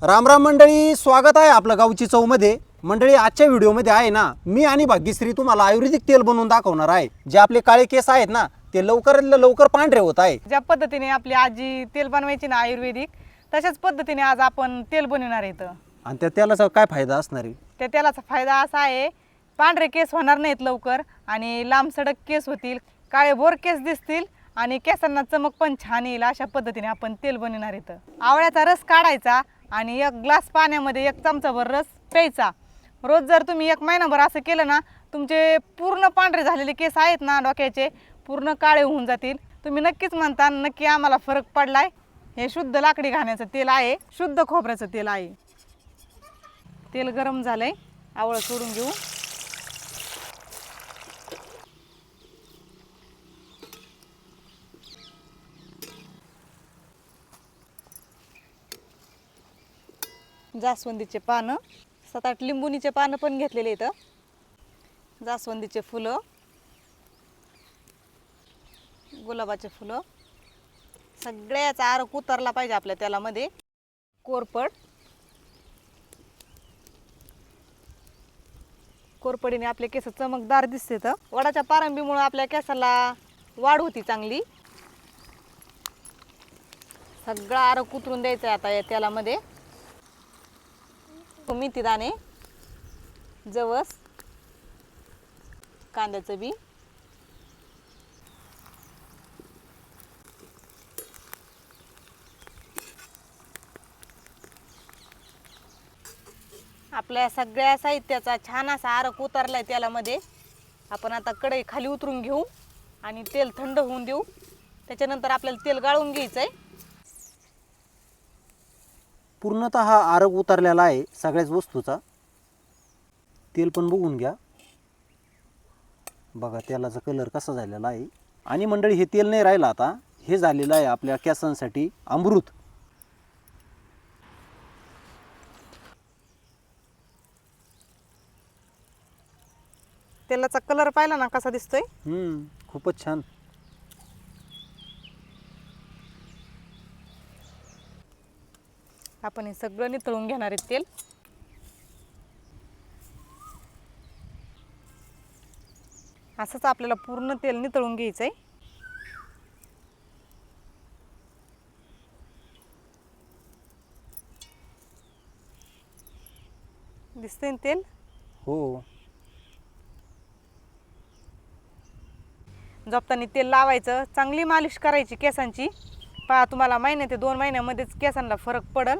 राम राम मंडळी, स्वागत आहे आपलं गावची चवमध्ये. मंडळी, आजच्या व्हिडिओमध्ये आहे ना, मी आणि भाग्यश्री तुम्हाला आयुर्वेदिक तेल बनवून दाखवणार आहे. जे आपले काळे केस आहेत ना, ते लवकरात लवकर पांढरे होत आहे. ज्या पद्धतीने आपली आजी तेल बनवायची ना आयुर्वेदिक, तशाच पद्धतीने आज आपण तेल बनवणार आहेत. आणि त्या तेलाचा काय फायदा असणार आहे? त्या तेलाचा फायदा असा आहे, पांढरे केस होणार नाहीत लवकर आणि लांब सडक केस होतील, काळे भोर केस दिसतील आणि केसांना चमक पण छान येईल. अशा पद्धतीने आपण तेल बनवणार आहेत. आवळ्याचा रस काढायचा आणि 1 ग्लास पाण्यामध्ये 1 चमचाभर रस प्यायचा. रोज जर तुम्ही 1 महिनाभर असं केलं ना, तुमचे पूर्ण पांढरे झालेले केस आहेत ना डोक्याचे, पूर्ण काळे होऊन जातील. तुम्ही नक्कीच म्हणता नक्की आम्हाला फरक पडलाय. हे शुद्ध लाकडी घाण्याचं तेल आहे, शुद्ध खोबऱ्याचं तेल आहे. तेल गरम झालंय, आवळं सोडून घेऊ. जास्वंदीचे पानं, 7-8 लिंबुनीचे पानं पण घेतलेले आहेत. जास्वंदीचे फुलं, गुलाबाचे फुलं, सगळ्याचा आरक उतरला पाहिजे आपल्या तेलामध्ये. कोरपड, कोरपडीने आपले केस चमकदार दिसतात. वडाच्या पारंबीमुळे आपल्या केसाला वाढ होती चांगली. सगळा आरक उतरून द्यायचा आता या तेलामध्ये. मेथी दाणे, जवस, कांद्याचं बी, आपल्या सगळ्या साहित्याचा छान असा आरक उतरलाय तेलामध्ये. आपण आता कढई खाली उतरून घेऊ आणि तेल थंड होऊन देऊ. त्याच्यानंतर आपल्याला तेल गाळून घ्यायचंय. पूर्णतः हा आरग उतरलेला आहे सगळ्याच वस्तूचा. तेल पण बघून घ्या, बघा तेलाचा कलर कसा झालेला आहे. आणि मंडळी, हे तेल नाही राहिलं आता, हे झालेलं आहे आपल्या केसांसाठी अमृत. तेलाचा कलर पाहिला ना कसा दिसतोय. खूपच छान. आपण हे सगळं नितळून घेणार आहे तेल. असंच आपल्याला पूर्ण तेल नितळून घ्यायचंय. दिसतंय ना तेल? हो. झोपताना तेल लावायचं, चांगली मालिश करायची केसांची. पहा, तुम्हाला महिन्या ते 2 महिन्यामध्येच केसांना फरक पडेल.